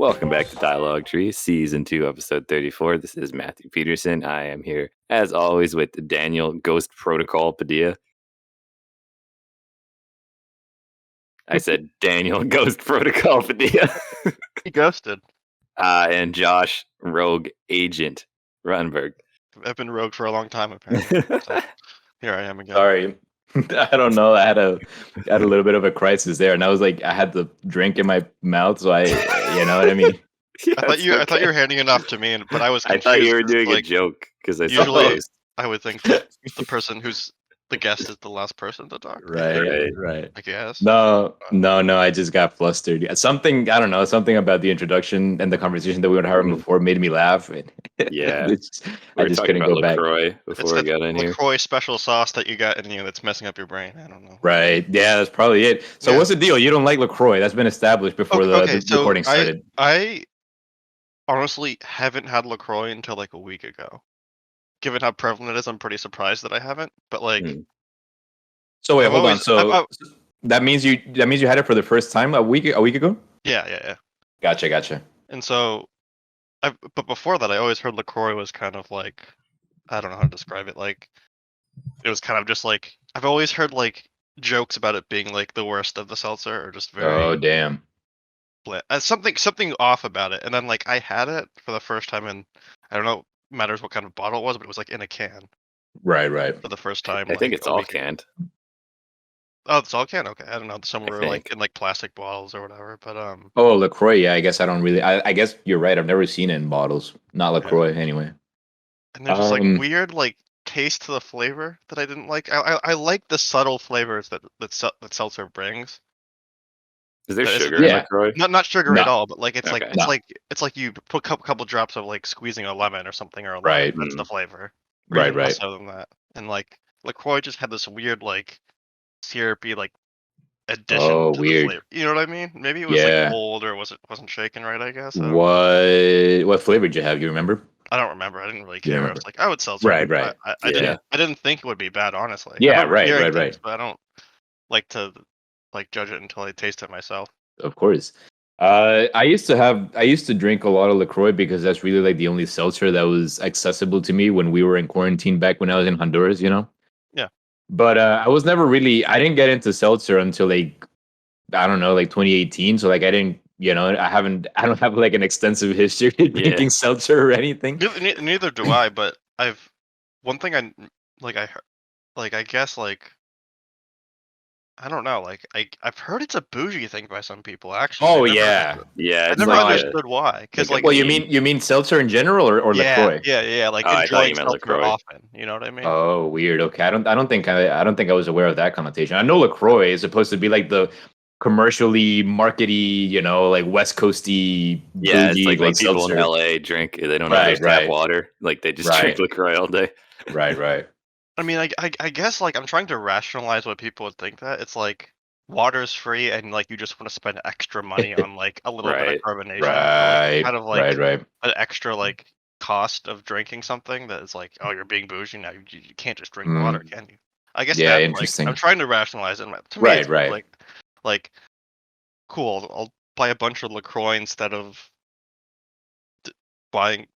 Welcome back to Dialogue Tree, Season 2, Episode 34. This is Matthew Peterson. I am here, as always, with Daniel Ghost Protocol Padilla. I said Daniel Ghost Protocol Padilla. He ghosted. And Josh Rogue Agent Runberg. I've been rogue for a long time, apparently. So here I am again. Sorry. I don't know. I had a little bit of a crisis there, and I was like, I had the drink in my mouth, so you know what I mean. I thought you were handing it off to me, but I was confused. I thought you were doing a joke because usually I would think that the person who's the guest is the last person to talk. Right. I guess. No. I just got flustered. Something I don't know. Something about the introduction and the conversation that we were having before made me laugh. Yeah, I just couldn't go back. LaCroix before we got in here. LaCroix special sauce that you got in you that's messing up your brain. I don't know. Right. Yeah, that's probably it. So what's the deal? You don't like LaCroix? That's been established before the recording started. I honestly haven't had LaCroix until like a week ago. Given how prevalent it is, I'm pretty surprised that I haven't. But like, so wait, hold on. So that means you had it for the first time a week ago? Yeah. Gotcha. And so, but before that, I always heard LaCroix was kind of like, I don't know how to describe it. Like, it was kind of just like I've always heard like jokes about it being like the worst of the seltzer, or just very. Oh damn. Something off about it, and then like I had it for the first time, and I don't know. Matters what kind of bottle it was, but it was like in a can. Right. For the first time. I think it's all canned. Oh, it's all canned? Okay. I don't know. Some were like in like plastic bottles or whatever, but Oh, LaCroix, yeah, I guess I don't really I guess you're right. I've never seen it in bottles. Not LaCroix anyway. And there's just like weird like taste to the flavor that I didn't like. I like the subtle flavors that seltzer brings. Is there sugar in LaCroix? Not sugar at all, but like it's like you put a couple drops of like squeezing a lemon or something, or a lemon. That's the flavor. Right. Other than that, and like LaCroix just had this weird like syrupy like addition. Oh, to weird. The flavor. You know what I mean? Maybe it was like cold, or wasn't shaken right. I guess. What flavor did you have? You remember? I don't remember. I didn't really care. I was like, I would sell something. Right. I didn't think it would be bad, honestly. Yeah, right. But I don't like to like judge it until I taste it myself. Of course. I used to drink a lot of LaCroix because that's really like the only seltzer that was accessible to me when we were in quarantine back when I was in Honduras, you know? Yeah. But I didn't get into seltzer until like, I don't know, like 2018. So like I didn't, you know, I don't have like an extensive history of drinking seltzer or anything. Neither do I, but one thing I guess like, I don't know, like I've heard it's a bougie thing by some people actually. Oh yeah. I never understood why. Because like, well, you mean seltzer in general or LaCroix? Yeah. Like enjoying seltzer often. You know what I mean? Oh, weird. Okay, I don't think I was aware of that connotation. I know LaCroix is supposed to be like the commercially markety, you know, like West Coasty. Yeah, bougie, it's like people seltzer. in LA drink. They don't have tap water. Like they just drink LaCroix all day. Right. I mean, I guess like I'm trying to rationalize what people would think that it's like water's free and like you just want to spend extra money on like a little bit of carbonation, right? Kind of like an extra like cost of drinking something that is like, oh, you're being bougie now. You can't just drink water, can you? I guess interesting. Like, I'm trying to rationalize it. To me, it's like cool. I'll buy a bunch of LaCroix instead of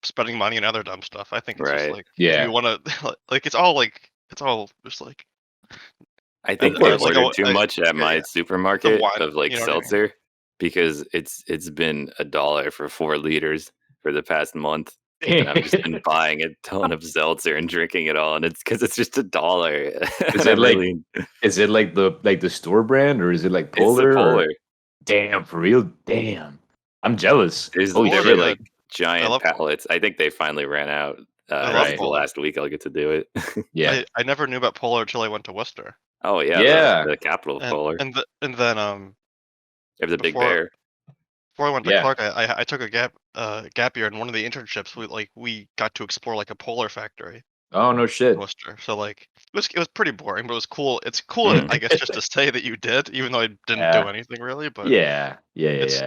spending money on other dumb stuff. I think it's just like you want to like it's all just like. I think they ordered too much at my supermarket of like seltzer because it's been $1 for 4 liters for the past month. And I've just been buying a ton of seltzer and drinking it all, and it's because it's just $1. Is it like the store brand or is it like Polar? It's the Polar. Damn, for real? Damn, I'm jealous. There's like giant pallets. I think they finally ran out. The last week I'll get to do it. Yeah, I never knew about Polar until I went to Worcester. Oh yeah. The capital of Polar. And then they have the Big Bear. Before I went to Clark, I took a gap year, and one of the internships we got to explore like a Polar factory. Oh no shit! Worcester. So like it was pretty boring, but it was cool. It's cool, I guess, just to say that you did, even though I didn't do anything really. But yeah. It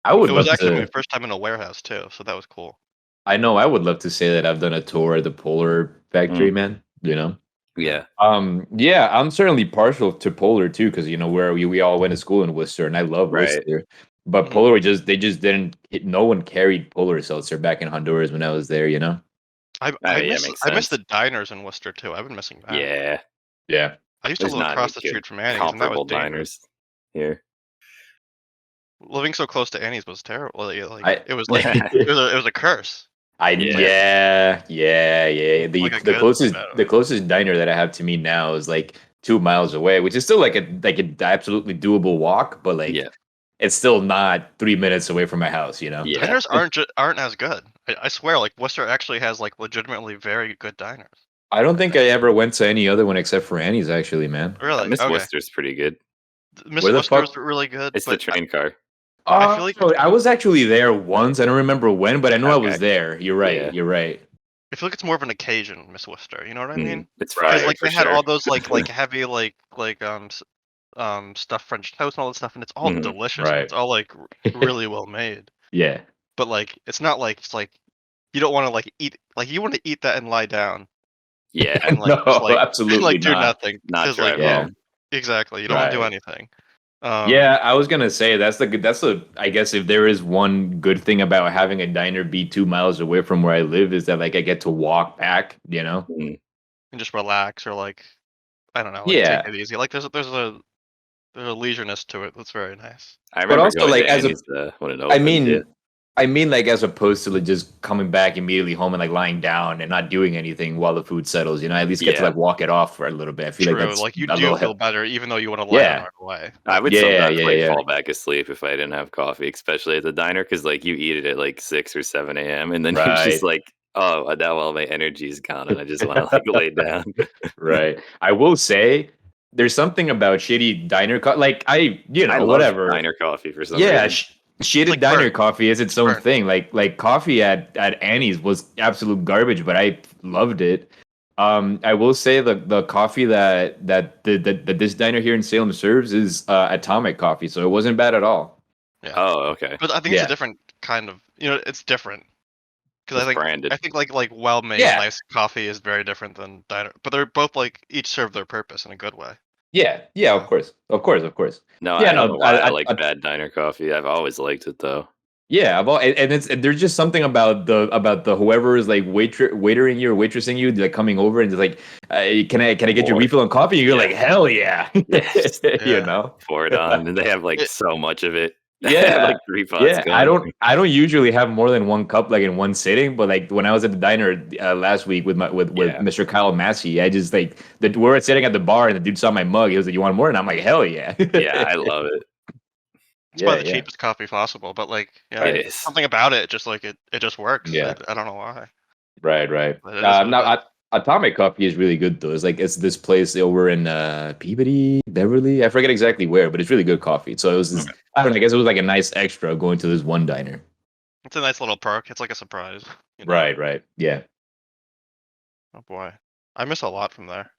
was actually my first time in a warehouse too, so that was cool. I know. I would love to say that I've done a tour at the Polar factory, man. You know. Yeah. I'm certainly partial to Polar too, because you know where we all went to school in Worcester, and I love Worcester. But Polar they just didn't. No one carried Polar seltzer back in Honduras when I was there. I miss the diners in Worcester too. I've been missing that. Yeah. I used to live across the street from Annie's, and that was dangerous. Diners here. Living so close to Annie's was terrible. It was a curse. The closest diner that I have to me now is like 2 miles away, which is still like an absolutely doable walk, but it's still not 3 minutes away from my house. Diners aren't as good. I swear, like Worcester actually has like legitimately very good diners. I don't think I ever went to any other one except for Annie's, actually, man. Really? Miss Worcester's pretty good. Miss Worcester's really good. It's the train car. I feel like I was actually there once. I don't remember when, but I know I was there. You're right. Yeah. You're right. I feel like it's more of an occasion, Miss Worcester. You know what I mean? It's right. Like they had all those like heavy stuffed French toast and all that stuff, and it's all delicious. Right. It's all like really well made. Yeah. But like it's not like it's like you don't want to like eat like you want to eat that and lie down. Yeah. And like, absolutely like do not. Nothing. Not exactly. You don't want to do anything. I was gonna say that's I guess if there is one good thing about having a diner be 2 miles away from where I live is that like I get to walk back, and just relax or like I don't know, take it easy. Like there's a leisureness to it that's very nice. I remember also going like to as Annie's, when it opened, I mean, like as opposed to like just coming back immediately home and like lying down and not doing anything while the food settles. At least get to like walk it off for a little bit. I feel like that's like you do feel better, even though you want to lie down right away. I would sometimes fall back asleep if I didn't have coffee, especially at the diner, because like you eat it at like 6 or 7 a.m. and then you're just like, oh, now all my energy is gone and I just want to like lay down. Right. I will say, there's something about shitty diner like I whatever diner coffee for some reason. Shitty diner coffee is its own thing. Like coffee at Annie's was absolute garbage, but I loved it. I will say the coffee that this diner here in Salem serves is Atomic coffee, so it wasn't bad at all. Yeah. Oh, okay. But I think it's a different kind of it's different because I think like well made nice coffee is very different than diner, but they're both like each serve their purpose in a good way. Yeah, of course. No, I don't know why I like bad diner coffee. I've always liked it though. Yeah, there's just something about the whoever is like waitering you or waitressing you, like coming over and just like, can I get your refill on coffee? And you're like, hell yeah, pour it on, and they have like so much of it. Yeah, like 3 pots. Going. I don't usually have more than one cup like in one sitting, but like when I was at the diner last week with Mr. Kyle Massey, I just like we're sitting at the bar and the dude saw my mug. He was like, "You want more?" And I'm like, "Hell yeah!" Yeah, I love it. It's probably the cheapest coffee possible, but like, something about it just like it just works. Yeah, I don't know why. Right. Now, Atomic coffee is really good though. It's this place over in Peabody, Beverly. I forget exactly where, but it's really good coffee. So it was I don't know. I guess it was like a nice extra going to this one diner. It's a nice little perk. It's like a surprise. Right. Yeah. Oh boy, I miss a lot from there.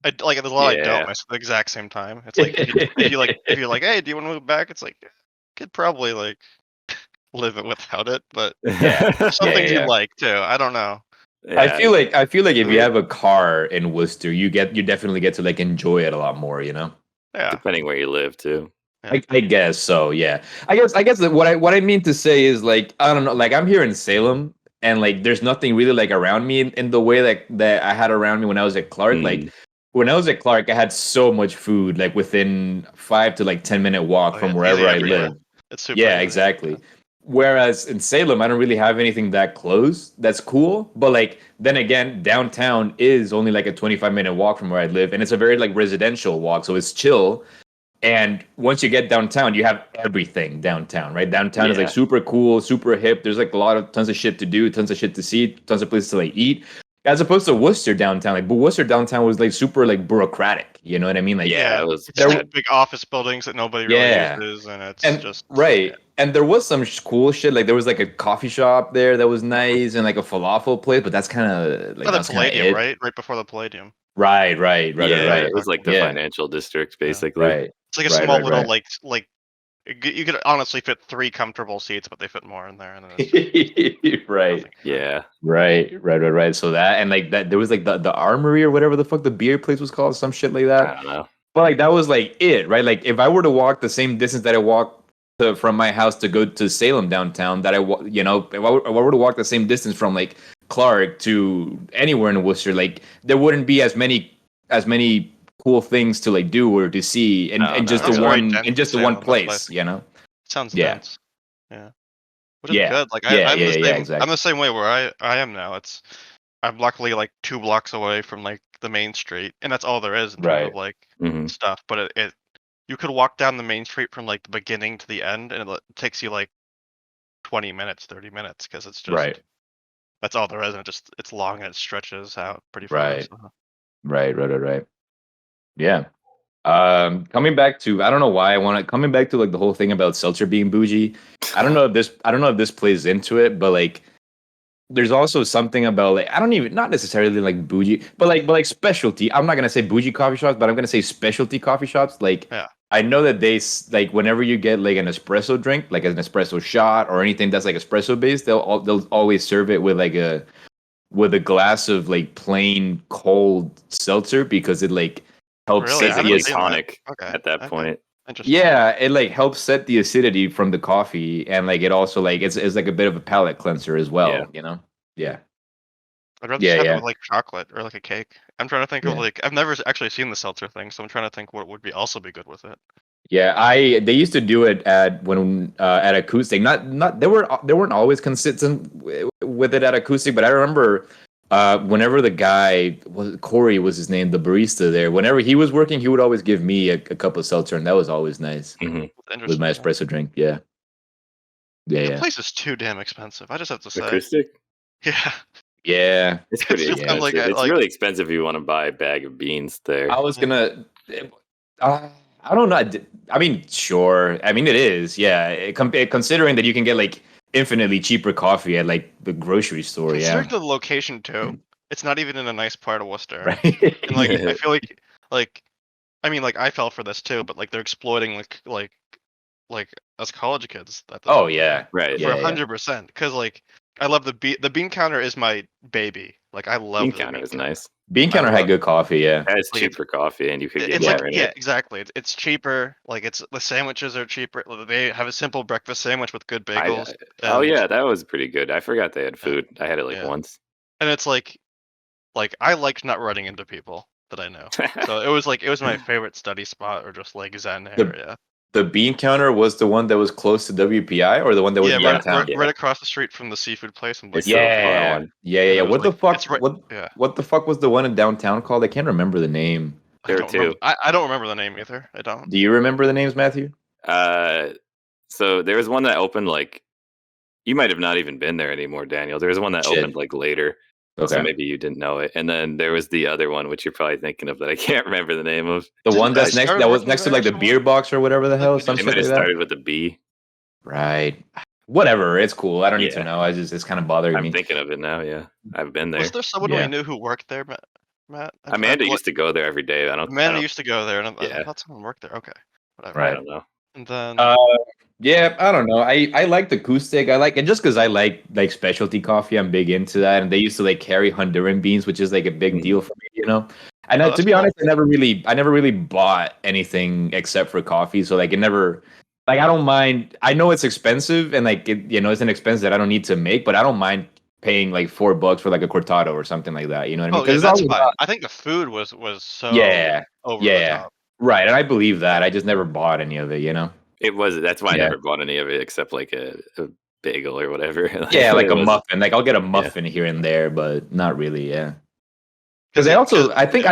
There's a lot I don't miss at the exact same time. It's like if you're like, hey, do you want to move back? It's like could probably like live it without it, but some things you like too. I don't know. Yeah. I feel like if you have a car in Worcester, you definitely get to like enjoy it a lot more, Yeah. Depending where you live too. Yeah. I guess so. Yeah. I guess that what I mean to say is like I don't know. Like I'm here in Salem, and like there's nothing really like around me in the way that I had around me when I was at Clark. Like when I was at Clark, I had so much food like within 5 to like 10-minute walk from wherever I live. It's super easy. Exactly. Yeah. Whereas in Salem, I don't really have anything that close. That's cool. But like then again, downtown is only like a 25-minute walk from where I live. And it's a very like residential walk. So it's chill. And once you get downtown, you have everything downtown, right? Downtown is like super cool, super hip. There's like tons of shit to do, tons of shit to see, tons of places to like eat. As opposed to Worcester downtown, but Worcester downtown was like super like bureaucratic. You know what I mean? Like it was. There were big office buildings that nobody really uses, and it's just right. And there was some cool shit. Like there was like a coffee shop there that was nice, and like a falafel place. But that's kind of like the Palladium, right? Right before the Palladium. Right. It was like the financial district, basically. Right. It's like a small little like you could honestly fit 3 comfortable seats, but they fit more in there. And right. Yeah. Right. So that and like that, there was like the Armory or whatever the fuck the beer place was called, some shit like that. I don't know. But like that was like it, right? Like if I were to walk the same distance that I walked from my house to go to Salem downtown, that if I were to walk the same distance from like Clark to anywhere in Worcester, like there wouldn't be as many cool things to like do or to see and just the one place, you know. Sounds dense. Yeah. Which is Yeah. good. Like I'm exactly. I'm the same way where I am now. I'm luckily like 2 blocks away from like the main street, and that's all there is in terms of like stuff. But it you could walk down the main street from like the beginning to the end, and it takes you like 20 minutes, 30 minutes, because it's just that's all there is, and it's long and it stretches out pretty far. So. Right. Yeah. Coming back to I don't know why coming back to like the whole thing about seltzer being bougie. I don't know if this plays into it, but like there's also something about like not necessarily like bougie, but like specialty. I'm not gonna say bougie coffee shops, but I'm gonna say specialty coffee shops. Like I know that they like whenever you get like an espresso drink, like an espresso shot or anything that's like espresso based, they'll always serve it with a glass of like plain cold seltzer because it like helps set the tonic at that point. Yeah, it like helps set the acidity from the coffee, and like it also like it's like a bit of a palate cleanser as well, you know? Yeah. I'd rather have it with like chocolate or like a cake. I'm trying to think of like I've never actually seen the seltzer thing, so I'm trying to think what would also be good with it. Yeah, they used to do it at Acoustic. Not they weren't always consistent with it at Acoustic, but I remember whenever the guy Corey was his name, the barista there. Whenever he was working, he would always give me a cup of seltzer, and that was always nice with my espresso drink. Yeah. The place is too damn expensive. I just have to say. Acoustic? Yeah. Yeah, it's pretty expensive. It's really expensive if you want to buy a bag of beans there. I was gonna. I don't know. I mean, sure. I mean, it is. Yeah, considering that you can get like infinitely cheaper coffee at like the grocery store. Considering the location too, it's not even in a nice part of Worcester. Right. And like, I feel like, I mean, like I fell for this too, but like they're exploiting like us college kids. Right. For 100%. Because like I love the bean counter is my baby. Like I love bean counter. Is nice. Bean counter had good coffee. Yeah, it's cheaper coffee, and you could get exactly. It's cheaper. Like the sandwiches are cheaper. They have a simple breakfast sandwich with good bagels. That was pretty good. I forgot they had food. I had it like once. And it's like I liked not running into people that I know. So it was my favorite study spot or just like Zen area. The bean counter was the one that was close to WPI, or the one that was downtown? Right across the street from the seafood place. What the fuck? What the fuck was the one in downtown called? I can't remember the name. There were two. I don't remember the name either. I don't. Do you remember the names, Matthew? So there was one that opened like you might have not even been there anymore, Daniel. There was one that opened like later. Okay. So maybe you didn't know it. And then there was the other one, which you're probably thinking of that I can't remember the name of. The one that was next to like the beer box or whatever the hell. It might have started with a B. Right. Whatever. It's cool. I don't need to know. It's kind of bothering me. I'm thinking of it now. Yeah. I've been there. Was there someone we knew who worked there, Matt? Amanda used to go there every day. Amanda used to go there, and I thought someone worked there. Okay. Whatever. Right. I don't know. And then yeah, I don't know. I like the acoustic. I like it just because I like specialty coffee. I'm big into that, and they used to like carry Honduran beans, which is like a big deal for me, you know. And to be honest, I never really bought anything except for coffee. So like it never, like I don't mind. I know it's expensive, and like it's an expense that I don't need to make, but I don't mind paying like $4 for like a cortado or something like that. You know what I mean? Because that's fine. I think the food was so over the top. Right, and I believe that. I just never bought any of it, you know. That's why I never bought any of it except like a bagel or whatever. Like a muffin. Like I'll get a muffin here and there, but not really. Yeah. Because I think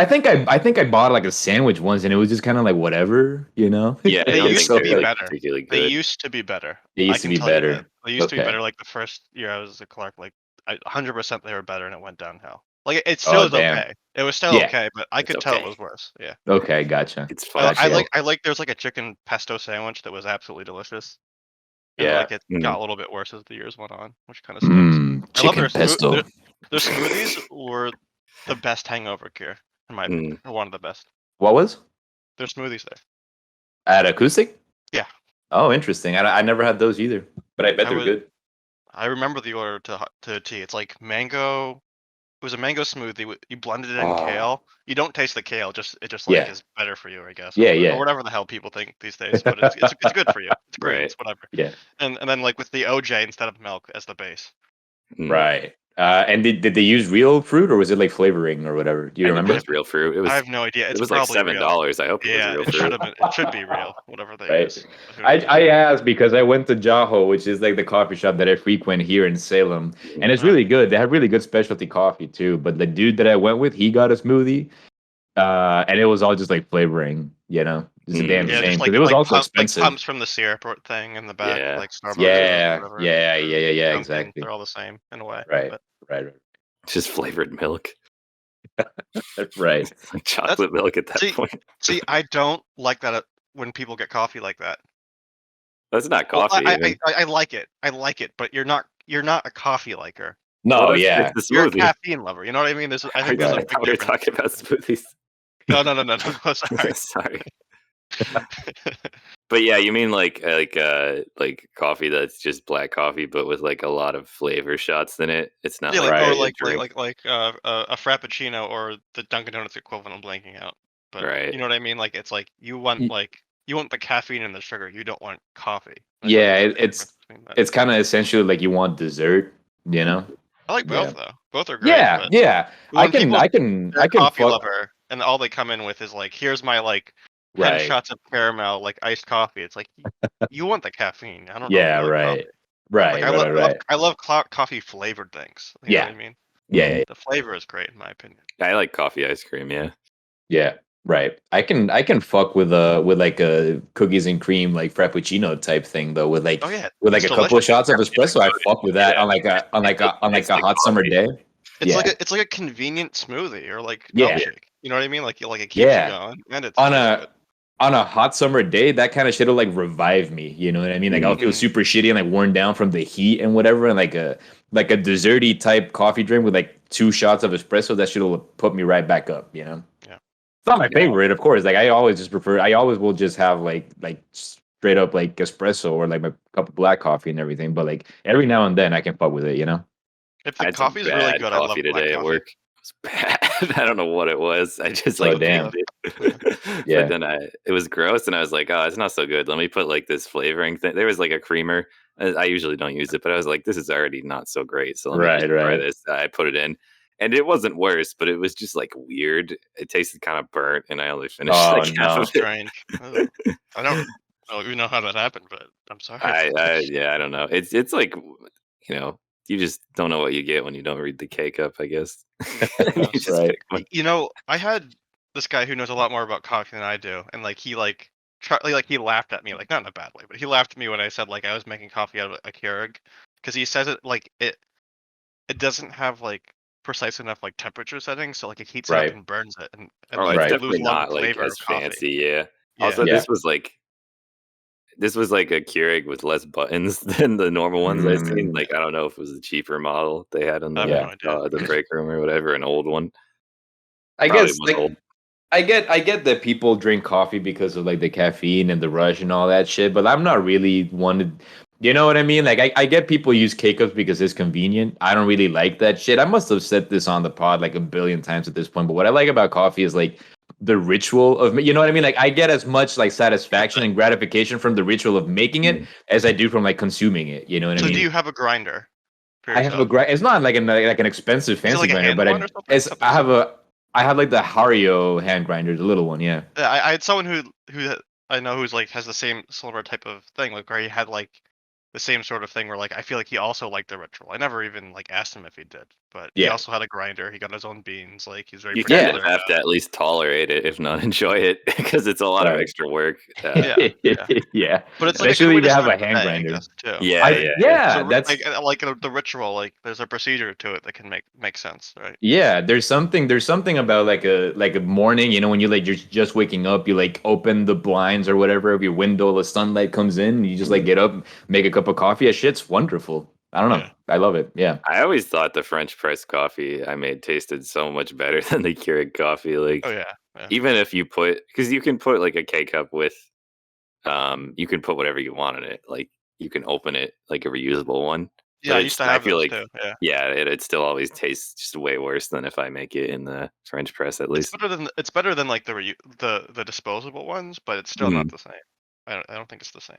I bought like a sandwich once, and it was just kind of like whatever, you know. Yeah, they used to be better. They used to be better. They used to be better. They used to be better. Like the first year I was at Clark, like 100% they were better, and it went downhill. Like it still was okay. It was still okay, but I could tell it was worse. Yeah. Okay, gotcha. It's fine. I like there's like a chicken pesto sandwich that was absolutely delicious. And like it got a little bit worse as the years went on, which kind of sucks. Chicken pesto. Their smoothies were the best hangover cure, in my opinion. Or one of the best. What was? Their smoothies there. At Acoustic? Yeah. Oh, interesting. I never had those either, but I bet they're good. I remember the order to tea. It's like mango. It was a mango smoothie. You blended it in kale. You don't taste the kale. It just is better for you, I guess. Yeah. Or whatever the hell people think these days. But it's good for you. It's green. It's whatever. Yeah. And then like with the OJ instead of milk as the base. Right. And did they use real fruit or was it like flavoring or whatever? Do you remember? It was real fruit. I have no idea. It was like $7. I hope it was real fruit. It should be real. Whatever they use. I asked because I went to Jaho, which is like the coffee shop that I frequent here in Salem, and it's really good. They have really good specialty coffee too. But the dude that I went with, he got a smoothie, and it was all just like flavoring. It's a damn shame because it was also expensive. Like pumps from the syrup thing in the back, like Starbucks. Yeah, exactly. They're all the same in a way. Right. It's just flavored milk. Right. It's like chocolate milk at that point. See, I don't like that when people get coffee like that. That's not coffee. I like it. I like it, but you're not a coffee liker. No, it's you're a caffeine lover. You know what I mean? I think there's a big difference. We're talking about smoothies. No. Sorry. Sorry. But yeah, you mean like coffee that's just black coffee, but with like a lot of flavor shots in it. It's not or like a frappuccino or the Dunkin' Donuts equivalent. I'm blanking out, but you know what I mean. Like it's like you want the caffeine and the sugar. You don't want coffee. It's kind of essentially like you want dessert. I like both though. Both are great. Yeah. I can coffee lover, and all they come in with is like, here's my like 10 shots of caramel, like iced coffee. It's like you want the caffeine. I don't know. Yeah, right. I love coffee flavored things. You know what I mean? Yeah. The flavor is great in my opinion. I like coffee ice cream. Yeah. Right. I can fuck with like a cookies and cream like frappuccino type thing though with like a couple of shots of espresso. I fuck with that on like a hot summer day. It's like a convenient smoothie or like milkshake. You know what I mean? Like it keeps you going, and it's on a hot summer day, that kind of shit will like revive me. You know what I mean? Like I'll feel super shitty and like worn down from the heat and whatever. And like a desserty type coffee drink with like 2 shots of espresso, that shit will put me right back up. Yeah. It's not my favorite, of course. Like I always will just have like straight up like espresso or like my cup of black coffee and everything. But like every now and then I can fuck with it. If the coffee's really good, I love today at work. Bad. I don't know what it was. I just damn. But then it was gross, and I was like, oh, it's not so good. Let me put like this flavoring thing. There was like a creamer. I usually don't use it, but I was like, this is already not so great. So let me just try this. I put it in, and it wasn't worse, but it was just like weird. It tasted kind of burnt, and I only finished half of it. Strange. I don't even know how that happened, but I'm sorry. I don't know. It's like you just don't know what you get when you don't read the K-cup, I guess. I had this guy who knows a lot more about coffee than I do, and like he he laughed at me, like not in a bad way, but he laughed at me when I said like I was making coffee out of a Keurig, because he says it like it doesn't have like precise enough like temperature settings, so like it heats it up and burns it, and it's definitely not like as fancy. Also, this was like a Keurig with less buttons than the normal ones I've seen. Like, I don't know if it was a cheaper model they had in the break room or whatever, an old one. I guess I get that people drink coffee because of like the caffeine and the rush and all that shit, but I'm not really one to, you know what I mean? Like I get people use K-cups because it's convenient. I don't really like that shit. I must have said this on the pod like a billion times at this point, but what I like about coffee is like the ritual of, you know what I mean? Like I get as much like satisfaction and gratification from the ritual of making it as I do from like consuming it. You know what I mean? So do you have a grinder? I have a grinder. It's not like an expensive fancy grinder, but I have like the Hario hand grinder, the little one. Yeah. I had someone who I know who's like has the same similar type of thing, like where he had like the same sort of thing where like I feel like he also liked the ritual. I never even like asked him if he did, but he also had a grinder. He got his own beans. Like he's very particular. You have to at least tolerate it, if not enjoy it, because it's a lot of extra work. Yeah. But it's especially like to have a hand grinder. Too. Yeah, that's like the ritual. Like there's a procedure to it that can make sense, right? Yeah, there's something about like a morning, when you're just waking up, you like open the blinds or whatever of your window, the sunlight comes in, and you just like get up, make a cup of coffee. That shit's wonderful. I don't know. Yeah. I love it. Yeah. I always thought the French press coffee I made tasted so much better than the Keurig coffee. Like, even if you because you can put like a K-cup with, you can put whatever you want in it. Like you can open it like a reusable one. Yeah, I used to have those too. It still always tastes just way worse than if I make it in the French press. At least it's better than like the disposable ones, but it's still not the same. I don't think it's the same.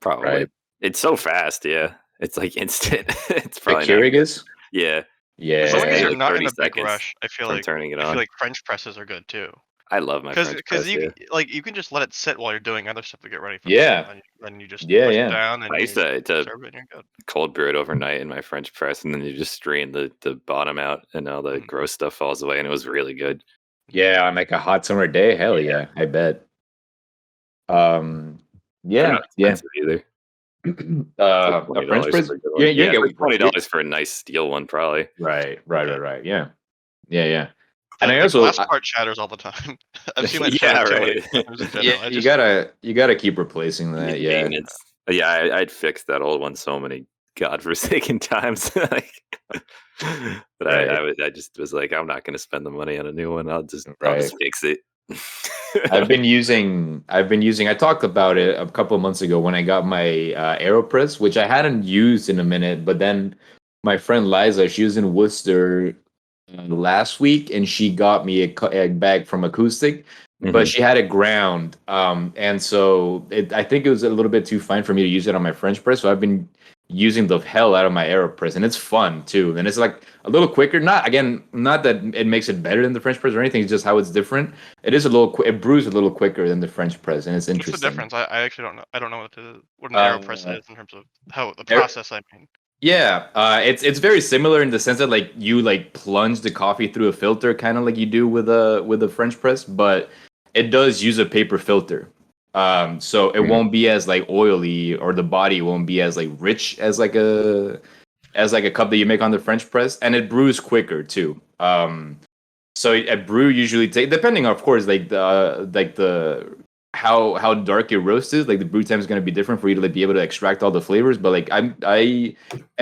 Probably. Right. It's so fast. Yeah, it's like instant. It's The probably not. Keurig is? Yeah. As long as Yeah. you're Like not 30 in a big seconds rush, I feel from like turning it on. French presses are good too. I love my French press. You Yeah. like you can just let it sit while you're doing other stuff to get ready for bed. Yeah. Then you just Yeah, push it yeah. down and I you used to serve it and you're good. cold brew it overnight in my French press, and then you just strain the bottom out, and all the gross stuff falls away, and it was really good. Yeah, on like a hot summer day, hell yeah, I bet. They're Yeah, not yeah. expensive either. It's like A French $20 press? for a good Yeah, one. you Yeah, can it's like get $20 for a nice steel one, probably. right. Yeah, yeah. And I The also, glass part shatters all the time. I've seen that Yeah, shatter too many right. times in yeah, general. you gotta keep replacing You that. need Yeah, maintenance. Yeah, I'd fixed that old one so many godforsaken times. Like, but right, I just was like, I'm not going to spend the money on a new one. I'll just right. fix it. I've been using. I talked about it a couple of months ago when I got my AeroPress, which I hadn't used in a minute. But then my friend Liza, she was in Worcester last week, and she got me a bag from Acoustic, but she had it ground, and so I think it was a little bit too fine for me to use it on my French press. So I've been using the hell out of my AeroPress, and it's fun too, and it's like a little quicker. Not that it makes it better than the French press or anything. It's just how it's different. It is a little it brews a little quicker than the French press, and it's What's the interesting. difference? I actually don't know. I don't know what an AeroPress is in terms of how the process. I mean, Yeah, it's very similar in the sense that like you like plunge the coffee through a filter, kind of like you do with a French press, but it does use a paper filter. So it won't be as like oily, or the body won't be as like rich as like a cup that you make on the French press, and it brews quicker too. So a brew usually take, depending of course like the how dark your roast is, like the brew time is going to be different for you to like be able to extract all the flavors. But like I'm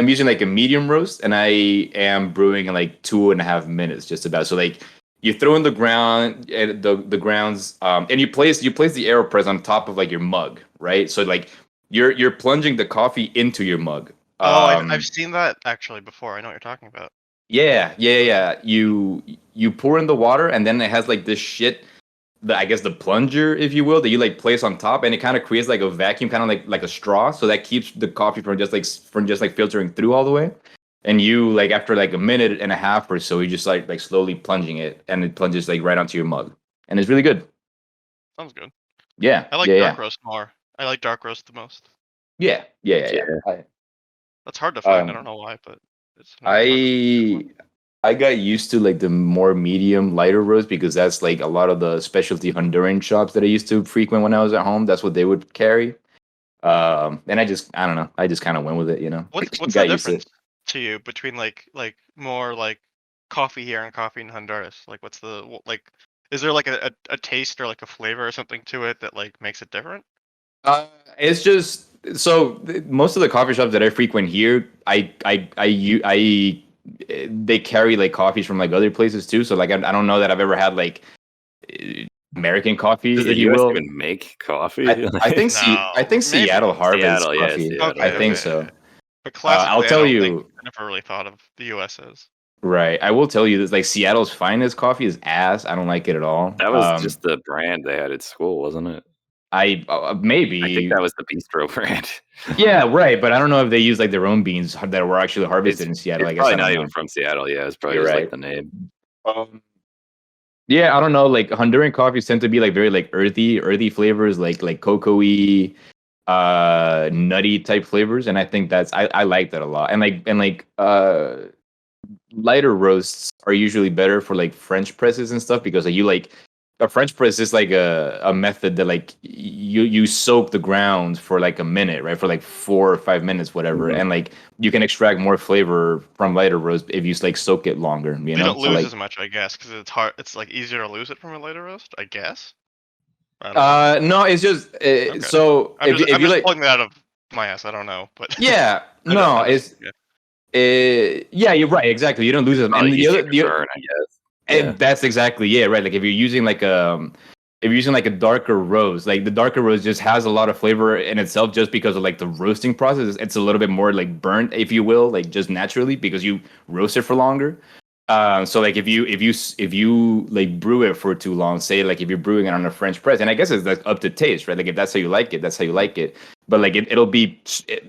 using like a medium roast, and I am brewing in like 2.5 minutes just about. So like you throw in the ground and the grounds, and you place the AeroPress on top of like your mug, right? So like you're plunging the coffee into your mug. I've seen that actually before. I know what you're talking about. Yeah. You pour in the water, and then it has like this shit, I guess the plunger, if you will, that you like place on top, and it kind of creates like a vacuum, kind of like a straw, so that keeps the coffee from just like filtering through all the way. And you like after like a minute and a half or so, you just like slowly plunging it, and it plunges like right onto your mug, and it's really good. Sounds good. Yeah, I like dark roast more. I like dark roast the most. Yeah. That's hard to find. I don't know why, but it's I got used to like the more medium, lighter roast, because that's like a lot of the specialty Honduran shops that I used to frequent when I was at home. That's what they would carry. And I don't know. I just kind of went with it, you know. What's the Got used to difference it. to you between like more like coffee here and coffee in Honduras? Like, what's the like? Is there like a taste or like a flavor or something to it that like makes it different? It's just so most of the coffee shops that I frequent here, they carry like coffees from like other places too. So like I don't know that I've ever had like American coffee, Does the if you US will. even make coffee? I think No, I think maybe. Seattle harvests Seattle, yeah, coffee. Seattle, I yeah. think so. But I'll classically, tell I you. never really thought of the U.S. as. Right. I will tell you this, like Seattle's finest coffee is ass. I don't like it at all. That was just the brand they had at school, wasn't it? I I think maybe. that was the Bistro brand. Yeah, right. But I don't know if they use like their own beans that were actually harvested in Seattle. It's I guess probably I don't not know. even from Seattle. Yeah, it's probably You're just right. like the name. Yeah, I don't know. Like Honduran coffees tend to be like very like earthy flavors, like cocoa-y, nutty type flavors, and I think I like that a lot. And lighter roasts are usually better for like French presses and stuff, because like, you like a French press is like a method that like you soak the ground for like a minute, right? For like 4 or 5 minutes, whatever. And like you can extract more flavor from lighter roast if you like soak it longer, you You know? don't So lose like as much, I guess, because it's hard. It's like easier to lose it from a later roast, I guess. I don't know. no, it's just Okay. so I'm if you just like pulling that out of my ass. I don't know, but yeah, no, it's yeah, you're right, exactly. You don't lose them. And Probably easier to burn, I guess. and that's exactly, yeah, right. Like if you're using like a darker roast, like the darker roast just has a lot of flavor in itself, just because of like the roasting process. It's a little bit more like burnt, if you will, like just naturally, because you roast it for longer. So like if you like brew it for too long, say like if you're brewing it on a French press, and I guess it's like up to taste, right? Like if that's how you like it, that's how you like it. But like it'll be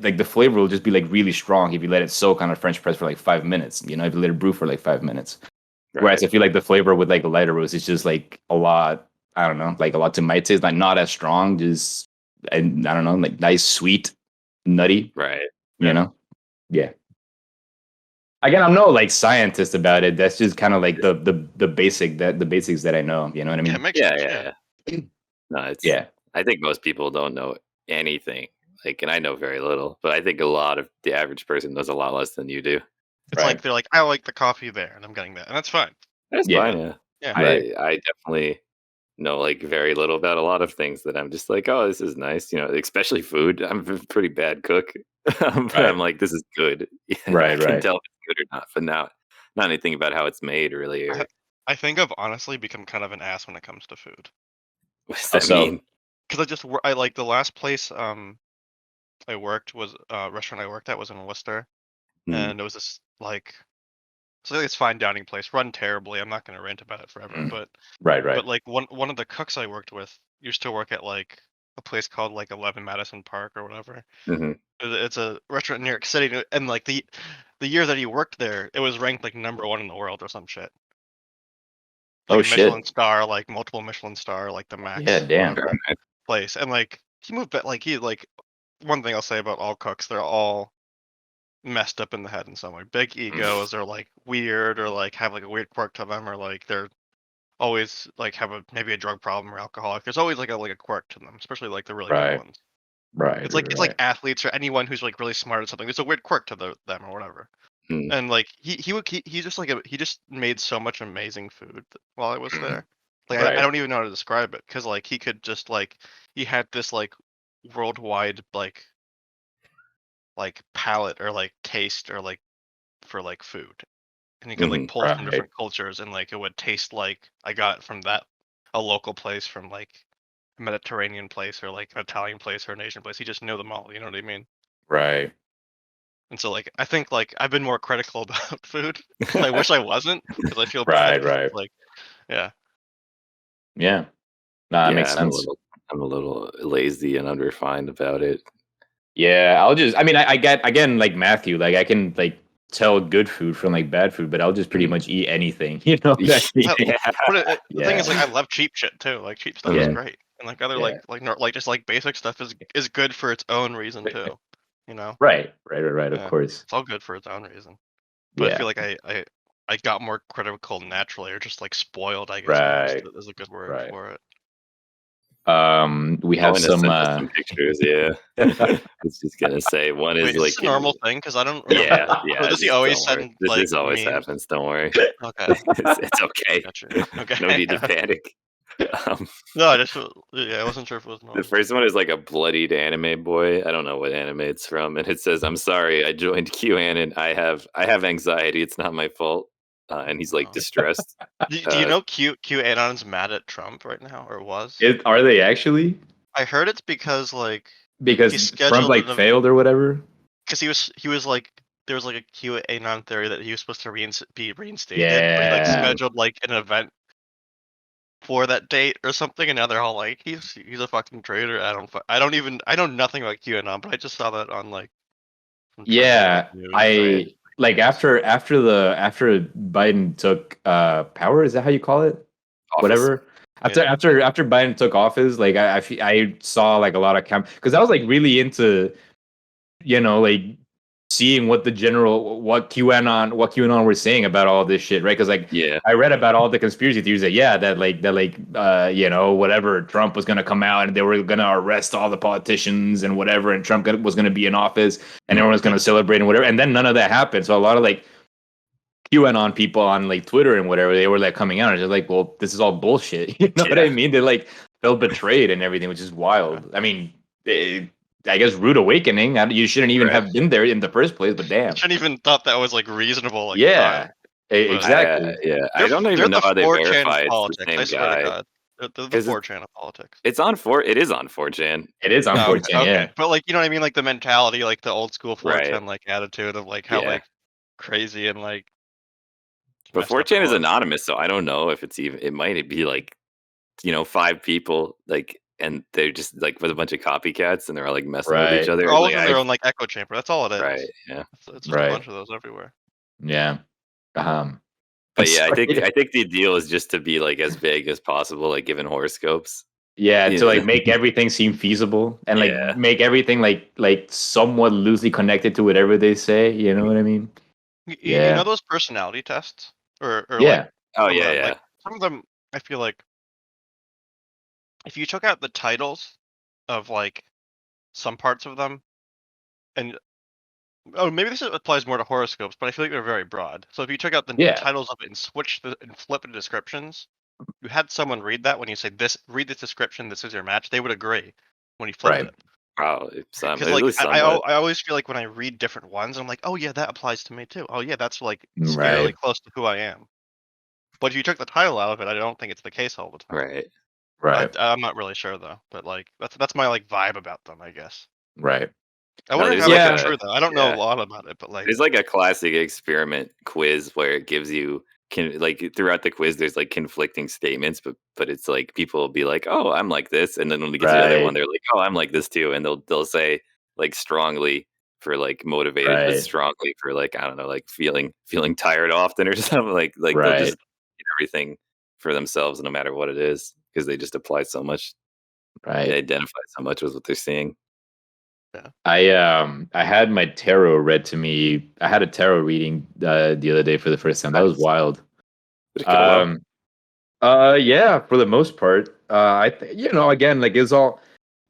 like the flavor will just be like really strong if you let it soak on a French press for like 5 minutes. You know, if you let it brew for like 5 minutes. Right. Whereas I feel like the flavor with like a lighter roast is just like a lot. I don't know, like a lot to my taste, like not as strong, just and I don't know, like nice, sweet, nutty. Right. You know, yeah. Again, I'm no like scientist about it. That's just kind of like the basics that I know. You know what I mean? Yeah, it makes sense. Yeah. No, it's I think most people don't know anything. Like, and I know very little, but I think a lot of the average person knows a lot less than you do. It's like they're like, I like the coffee there, and I'm getting that, and that's fine. That's fine. Yeah. Yeah. I definitely know like very little about a lot of things that I'm just like, oh, this is nice. You know, especially food. I'm a pretty bad cook, but I'm like, this is good. Yeah, I can tell if it's good or not, but not anything about how it's made really. Or... I think I've honestly become kind of an ass when it comes to food. What does that mean? Because I like the last place I worked was restaurant I worked at was in Worcester, and it was this like. So it's fine dining place, run terribly. I'm not going to rant about it forever, but But like one of the cooks I worked with used to work at like a place called like 11 Madison Park or whatever. It's a restaurant in New York City, and like the year that he worked there, it was ranked like #1 in the world or some shit. Like Michelin star, like multiple Michelin star, like the max. Yeah, damn. Place, and like he moved back. Like one thing I'll say about all cooks, they're all messed up in the head in some way. Big egos, or like weird, or like have like a weird quirk to them, or like they're always like have maybe a drug problem or alcoholic. There's always like a quirk to them, especially like the really good ones. It's like athletes or anyone who's like really smart at something. There's a weird quirk to them or whatever. And like he just he just made so much amazing food while I was there. Like I don't even know how to describe it, because like he could just like he had this like worldwide like palate or like taste or like for like food, and you could like pull from different cultures, and like it would taste like I got from a local place, from like a Mediterranean place, or like an Italian place, or an Asian place. He just knew them all, you know what I mean? Right. And so like I think like I've been more critical about food. I wish I wasn't, because I feel bad. Right. Like yeah. No, that makes sense. I'm a little lazy and unrefined about it. Yeah, I mean, I get, again, like Matthew, like I can like tell good food from like bad food, but I'll just pretty much eat anything, you know? But the thing is, like, I love cheap shit too. Like cheap stuff is great, and like other like just like basic stuff is good for its own reason too, you know? Right. Of course, it's all good for its own reason. But I feel like I got more critical naturally, or just like spoiled, I guess. Is a good word for it. We have some pictures. Yeah, I was just gonna say one is like a normal thing, because I don't. Yeah. Does he always send like? This always happens. Don't worry. Okay, it's okay. Gotcha. Okay. No need to panic. No, I wasn't sure if it was normal. The first one is like a bloodied anime boy. I don't know what anime it's from, and it says, "I'm sorry, I joined QAnon. I have anxiety. It's not my fault." And he's like distressed. Do you know QAnon's mad at Trump right now, or was? Are they actually? I heard it's because Trump like failed or whatever. Because he was like, there was like a QAnon theory that he was supposed to be reinstated. Yeah. But he like scheduled like an event for that date or something, and now they're all like, he's a fucking traitor. I know nothing about QAnon, but I just saw that on like. Yeah, like after Biden took power, is that how you call it? Office. Whatever. After Biden took office, like I saw like a lot of because I was like really into, you know, like seeing what QAnon were saying about all this shit, right? Because like I read about all the conspiracy theories that you know, whatever, Trump was gonna come out and they were gonna arrest all the politicians and whatever, and Trump was gonna be in office and everyone was gonna celebrate and whatever, and then none of that happened. So a lot of like QAnon people on like Twitter and whatever, they were like coming out and just like, well, this is all bullshit. You know what I mean? They like felt betrayed and everything, which is wild. I mean, I guess rude awakening. You shouldn't even have been there in the first place. But damn, I shouldn't even thought that was like reasonable. Like, exactly. I don't even know how they verify it's the same I swear to God. The 4chan of politics. It is on 4chan. It is on 4chan. Okay. Yeah, but like, you know what I mean? Like the mentality, like the old school 4chan like attitude of like how like crazy and like But 4chan is anonymous, so I don't know if it's even. It might be like, 5 people, like, and they're just like with a bunch of copycats, and they're all like messing with each other. They're all like, in their own like echo chamber. That's all it is. Right. Yeah. It's just a bunch of those everywhere. Yeah. But yeah, I think the deal is just to be like as vague as possible, like given horoscopes. Yeah, to like make everything seem feasible and like make everything like somewhat loosely connected to whatever they say. You know what I mean? You know those personality tests, or yeah. Like, like some of them, I feel like if you took out the titles of like some parts of them, and maybe this applies more to horoscopes, but I feel like they're very broad. So if you took out the titles of it and and flip the descriptions, you had someone read that when you say read this description, this is your match, they would agree when you flip it. Probably. Because like I always feel like when I read different ones, I'm like, oh yeah, that applies to me too. Oh yeah, that's like scarily close to who I am. But if you took the title out of it, I don't think it's the case all the time. Right. I'm not really sure though, but like that's my like vibe about them, I guess. Right. I wonder how that's true though. I don't know a lot about it, but like there's like a classic experiment quiz where it gives you throughout the quiz there's like conflicting statements, but it's like people will be like, oh, I'm like this, and then when they get to the other one, they're like, oh, I'm like this too, and they'll say like strongly for like motivated, but strongly for like, I don't know, like feeling tired often or something, like they'll just get everything for themselves no matter what it is, because they just apply so much. They identify so much with what they're seeing. I had my tarot read to me. I had a tarot reading the other day for the first time. That was wild. Yeah, for the most part. Again, like it's all.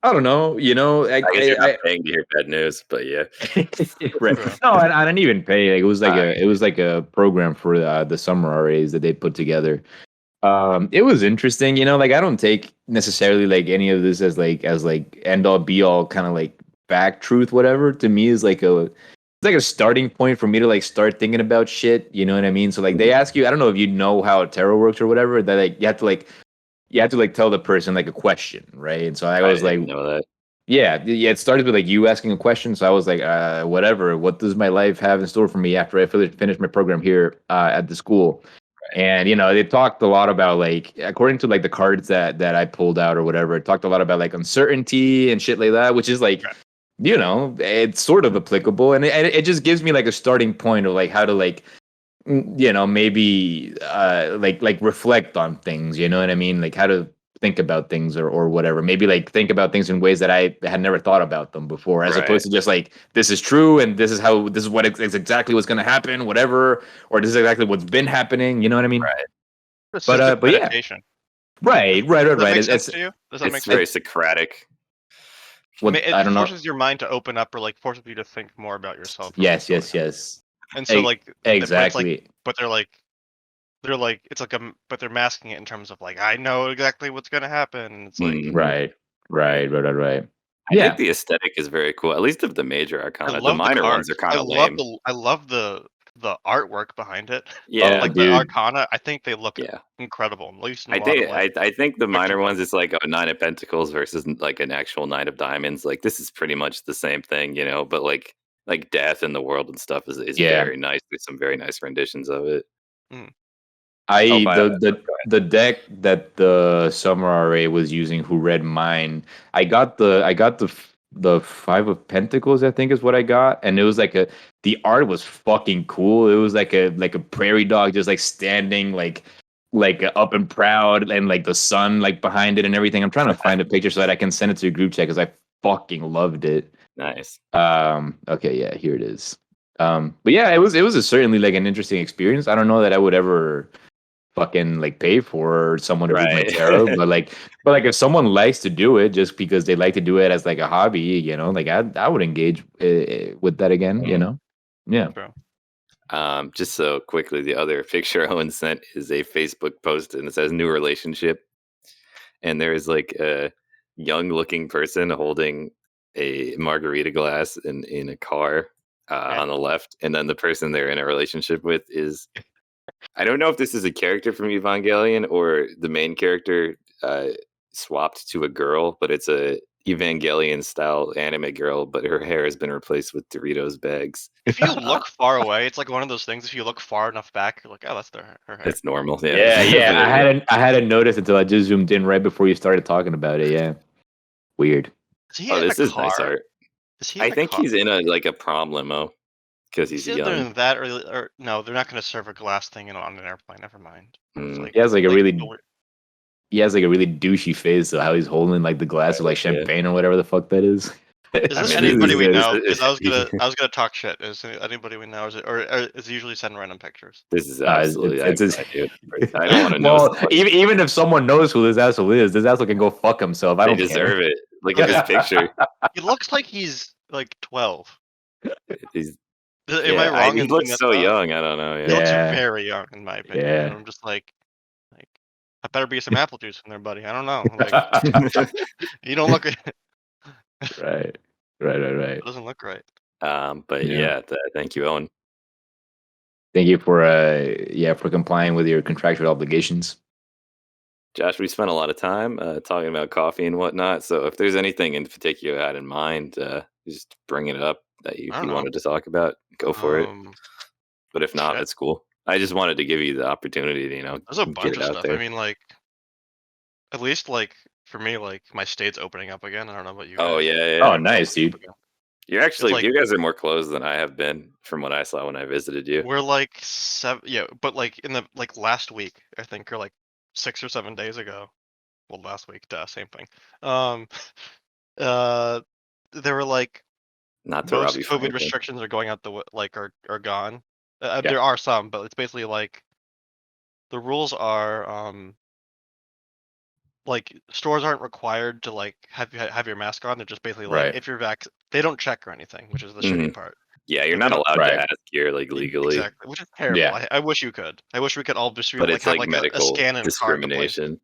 I don't know. I guess you're not paying to hear bad news, but yeah. No, I didn't even pay. Like, it was like a program for the summer RAs that they put together. It was interesting. Like I don't take necessarily like any of this as like end all be all kind of like fact, truth, whatever. To me is like it's like a starting point for me to like start thinking about shit. You know what I mean? So like they ask you, I don't know if you know how tarot works or whatever, that like you have to like tell the person like a question, right? And so I was like, know that. Yeah, it started with like you asking a question. So I was like, whatever. What does my life have in store for me after I finish my program here at the school? And they talked a lot about like, according to like the cards that I pulled out or whatever, it talked a lot about like uncertainty and shit like that, which is like, it's sort of applicable, and it just gives me like a starting point of like how to like, maybe like reflect on things. You know what I mean? Like how to think about things or whatever. Maybe like think about things in ways that I had never thought about them before, as opposed to just like, this is true and this is what it's exactly what's going to happen, whatever, or this is exactly what's been happening. You know what I mean? Right. But meditation. Yeah. Right. Does that make sense to you? Does that make sense? Very Socratic. It forces your mind to open up, or like forces you to think more about yourself. Yes. And so like exactly. But they're like it's like but they're masking it in terms of like, I know exactly what's gonna happen. It's like right. I think the aesthetic is very cool, at least of the major arcana. The minor ones are kind of lame. I love the artwork behind it. Yeah, like the arcana, I think they look incredible. At least I think the minor ones, it's like a 9 of pentacles versus like an actual 9 of diamonds. Like this is pretty much the same thing, but like death in the world and stuff is very nice. There's some very nice renditions of it. The deck that the summer RA was using, who read mine, I got the 5 of pentacles, I think is what I got, and it was like the art was fucking cool. It was like a prairie dog just like standing like up and proud, and like the sun like behind it and everything. I'm trying to find a picture so that I can send it to a group chat because I fucking loved it. Nice. Okay, yeah, here it is. But yeah, it was certainly like an interesting experience. I don't know that I would ever fucking like pay for someone to read my tarot, but like if someone likes to do it just because they like to do it as like a hobby, like I would engage with that again. Yeah. True. Just so quickly, the other picture Owen sent is a Facebook post, and it says new relationship, and there is like a young looking person holding a margarita glass in a car on the left, and then the person they're in a relationship with is, I don't know if this is a character from Evangelion or the main character swapped to a girl, but it's a Evangelion style anime girl, but her hair has been replaced with Doritos bags. If you look far away, it's like one of those things. If you look far enough back, you're like, oh, that's her hair. It's normal. Yeah. I hadn't noticed until I just zoomed in right before you started talking about it. Yeah, weird. This is nice art. I think he's in a problemo because he's young. Doing that, or no, they're not going to serve a glass thing on an airplane. Never mind. He has a really douchey face. So how he's holding like the glass of like champagne or whatever the fuck that is. Is this anybody we know? Because I was gonna talk shit. Is anybody we know? Is it or is it usually send random pictures? This is absolutely. I don't want to know. Well, even if someone knows who this asshole is, this asshole can go fuck himself. I don't deserve it. Look at this picture. He looks like he's like 12. He's. Am I wrong? He looks so young. I don't know. He looks very young in my opinion. Yeah. I'm just like, I better be some apple juice in there, buddy. I don't know. Like, you don't look. Right. It doesn't look right. But thank you, Owen. Thank you for complying with your contractual obligations. Josh, we spent a lot of time talking about coffee and whatnot. So if there's anything in particular you had in mind, just bring it up that you wanted to talk about. Go for it. But if not, that's cool. I just wanted to give you the opportunity to, there's a bunch of stuff. There. I mean, like, at least like for me, like my state's opening up again. I don't know about you. Oh yeah. Oh, nice, dude. You're actually you guys are more closed than I have been from what I saw when I visited you. We're like 7, but like in the last week, I think, or like 6 or 7 days ago. Well, last week, same thing. There were like not to most COVID restrictions are going out are gone. There are some, but it's basically like the rules are like stores aren't required to like have your mask on. They're just basically like if you're they don't check or anything, which is the shitty part. Yeah, you're not allowed to ask here like legally. Exactly, which is terrible. Yeah. I wish you could. I wish we could all just but it's have medical a scan and discrimination.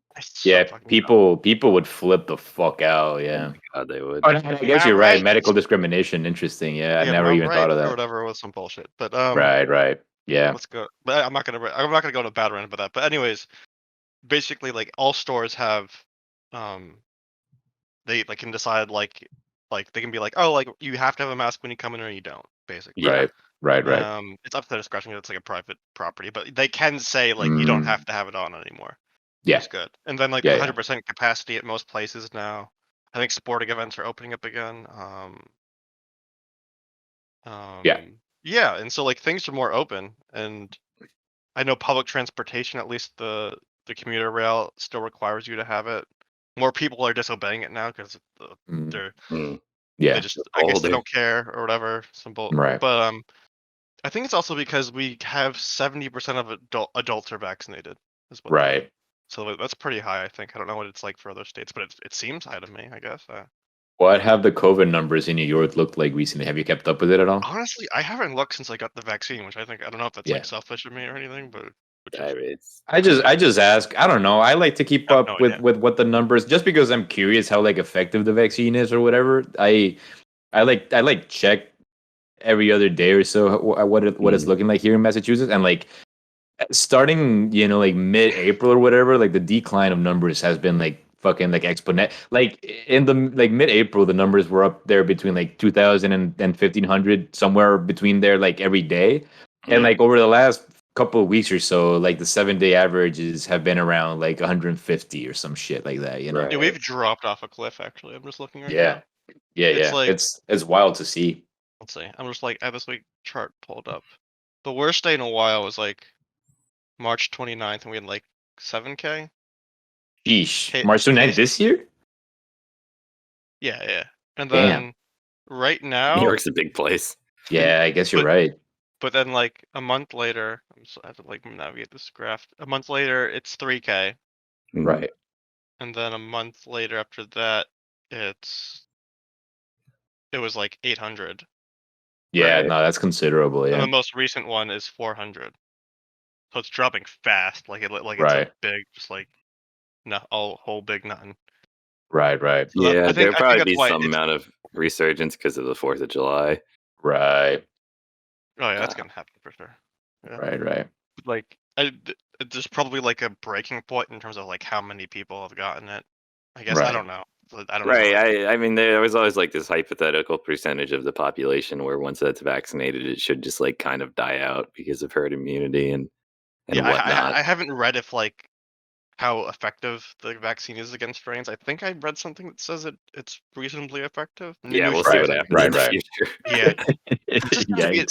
People would flip the fuck out. Yeah, God, they would. Oh, I guess you're right. Medical discrimination. Interesting. Yeah, I never even thought of that. Or whatever was some bullshit. But right. Yeah. Let's go. But I'm not gonna go on a bad rant about that. But anyways, basically, like all stores have, they can decide like they can be like, oh, like you have to have a mask when you come in or you don't. Basically. Right. It's up to their discretion. It's like a private property, but they can say like you don't have to have it on anymore. Yeah, it's good. And then like 100% capacity at most places now. I think sporting events are opening up again. Yeah, and so like things are more open, and I know public transportation, at least the commuter rail, still requires you to have it. More people are disobeying it now because they're they just I guess they don't care or whatever. Right. But I think it's also because we have 70% of adults are vaccinated. Right. So that's pretty high, I think. I don't know what it's like for other states, but it seems high to me, I guess. What have the COVID numbers in New York looked like recently? Have you kept up with it at all? Honestly, I haven't looked since I got the vaccine, which I don't know if that's like selfish of me or anything, but I just ask. I don't know. I like to keep up with what the numbers, just because I'm curious how like effective the vaccine is or whatever. I like check every other day or so what it's looking like here in Massachusetts, and like starting like mid-April or whatever, like the decline of numbers has been like fucking like exponent. Like in the like mid-April, the numbers were up there between like 2,000 and 1,500, somewhere between there, like every day. And like over the last couple of weeks or so, like the 7-day averages have been around like 150 or some shit like that. You know, yeah, we've dropped off a cliff. Actually, I'm just looking right now. It's like, it's wild to see. Let's see. I'm just like I have this week chart pulled up. The worst day in a while was like March 29th, and we had like 7K. Sheesh. March 29th this year? Yeah. And then right now, New York's a big place. Yeah, I guess you're right. But then like a month later, I have to like navigate this graph. A month later, it's 3K. Right. And then a month later after that, it was like 800. Yeah, no, that's considerable. Yeah. And the most recent one is 400. So it's dropping fast. Like it's a big, just like whole big nothing. Right. So there'll probably be some amount of resurgence because of the 4th of July. Right. Oh yeah, that's gonna happen for sure. Yeah. Right. Like there's probably like a breaking point in terms of like how many people have gotten it. I guess I don't know. I don't know. Right. I mean, there was always like this hypothetical percentage of the population where once that's vaccinated, it should just like kind of die out because of herd immunity and whatnot. I haven't read if like how effective the vaccine is against strains. I think I read something that says it's reasonably effective. Yeah, we'll see what happens in the future. Yeah.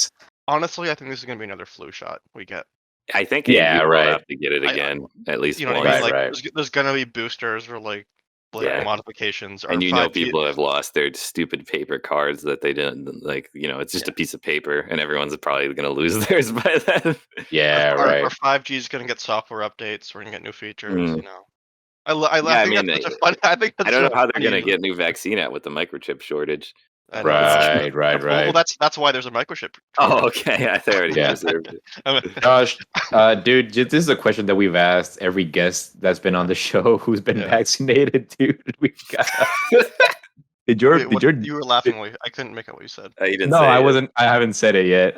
Honestly, I think this is going to be another flu shot we get. I think we'll have to get it again at least once. What I mean? Like, there's going to be boosters or like modifications. And people have lost their stupid paper cards that they didn't like. It's just a piece of paper, and everyone's probably going to lose theirs by then. Yeah, Our 5G is going to get software updates. We're going to get new features. I think that's such a fun. I don't know how they're going to get new vaccine out with the microchip shortage. Right. Well, that's why there's a microchip. Oh, okay. I already deserved it. Josh, dude, this is a question that we've asked every guest that's been on the show who's been vaccinated, dude. We've got. You were laughing. I couldn't make out what you said. You didn't no, say I it. wasn't. I haven't said it yet.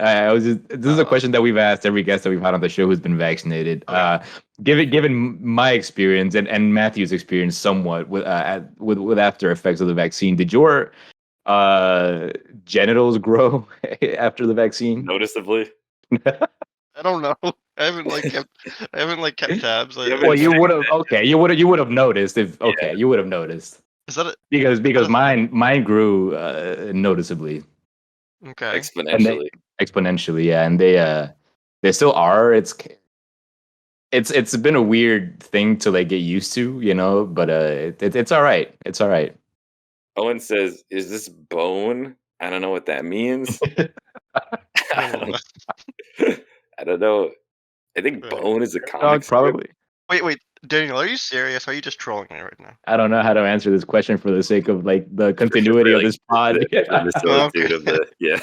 This is a question that we've asked every guest that we've had on the show who's been vaccinated. Okay. Given my experience and Matthew's experience somewhat with after effects of the vaccine, did your genitals grow after the vaccine? Noticeably? I don't know. I haven't kept tabs. Well, you would have. Okay, you would have noticed if. Okay, you would have noticed. Is that it? Because mine grew noticeably. Okay. Exponentially. Yeah, and they still are. It's been a weird thing to like get used to, but it's all right. It's all right. Owen says, "Is this bone? I don't know what that means." I don't know. I think bone is a comic probably. Wait, Daniel, are you serious? Are you just trolling me right now? I don't know how to answer this question for the sake of like the continuity of this pod. The solitude of the yeah.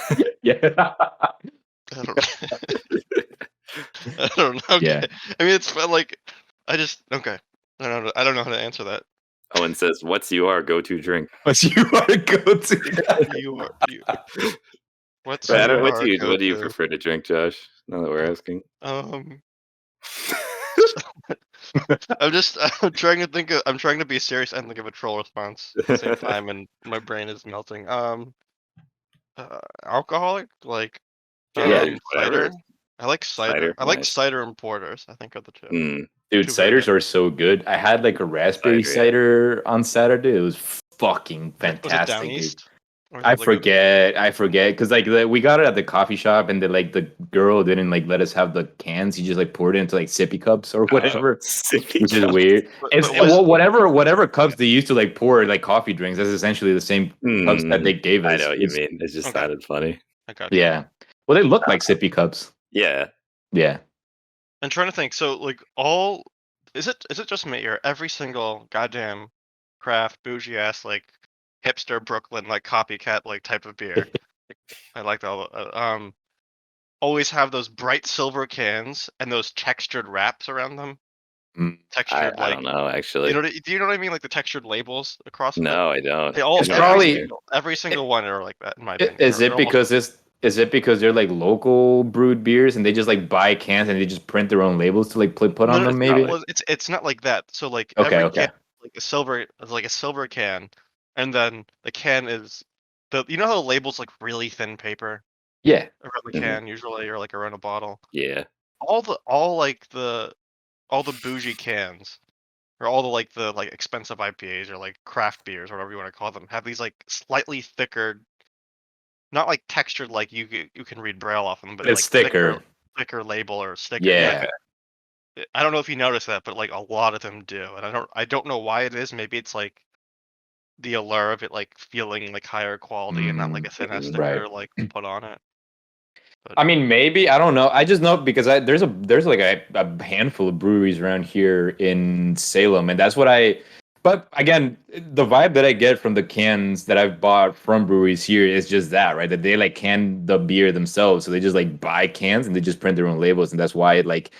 I don't know. Okay. Yeah. I mean, it's like I don't know how to answer that. Owen says, "What's your go-to drink?" What's your go-to? What do you prefer to drink, Josh? Now that we're asking. I'm trying to think I'm trying to be serious and think of a troll response at the same time, and my brain is melting. Alcoholic, like cider. I like cider. I like cider and porters. I think are the two. Dude, ciders are so good. I had like a raspberry cider on Saturday. It was fucking fantastic. Was it down east? I forget because like we got it at the coffee shop and the girl didn't like let us have the cans. He just like poured it into like sippy cups or whatever, which is weird. Whatever cups they used to like pour like coffee drinks. That's essentially the same cups that they gave us. I know what you mean. It just sounded funny. Yeah. Well, they look like sippy cups. Yeah. I'm trying to think. So like is it just me or every single goddamn craft bougie ass like hipster Brooklyn like copycat like type of beer? I like that. Always have those bright silver cans and those textured wraps around them. Textured, I don't know actually. Do you know what I mean? Like the textured labels across. No, I don't. They all every single one are like that in my opinion. Is it because they're like local brewed beers and they just like buy cans and they just print their own labels to like put on them? Maybe it's not like that. So like can, like a silver can, and then the can is how the label's like really thin paper. Yeah, around the can usually, or like around a bottle. Yeah, all the bougie cans, or all the expensive IPAs or like craft beers or whatever you want to call them, have these like slightly thicker. Not like textured, like you can read braille off them, but it's like thicker label or sticker. Yeah, I don't know if you noticed that, but like a lot of them do, and I don't know why it is. Maybe it's like the allure of it, like feeling like higher quality and not like a thin sticker like put on it. But, I mean, maybe I don't know. I just know because there's like a handful of breweries around here in Salem, and that's what But again, the vibe that I get from the cans that I've bought from breweries here is just that, right? That they like can the beer themselves, so they just like buy cans and they just print their own labels, and that's why it like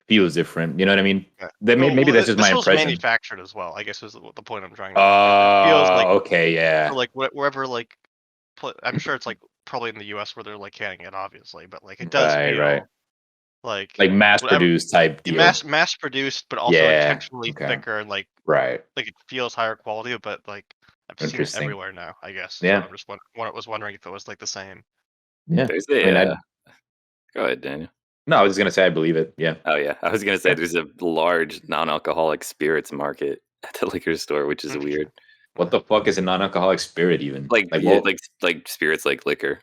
feels different. You know what I mean? Yeah. Maybe that's just my impression. This manufactured as well, I guess is the point I'm trying to. It feels like okay, yeah. Like wherever like, I'm sure it's like probably in the U.S. where they're like canning it, obviously, but like it does feel like mass produced type deal. Mass produced, but also intentionally thicker and like it feels higher quality, but like I've seen it everywhere now, I guess. Yeah. So I was wondering if it was like the same. Yeah. There's a. Go ahead, Daniel. No, I was just gonna say I believe it. Yeah. Oh yeah, I was gonna say there's a large non-alcoholic spirits market at the liquor store, which is weird. What the fuck is a non-alcoholic spirit even? Like spirits like liquor.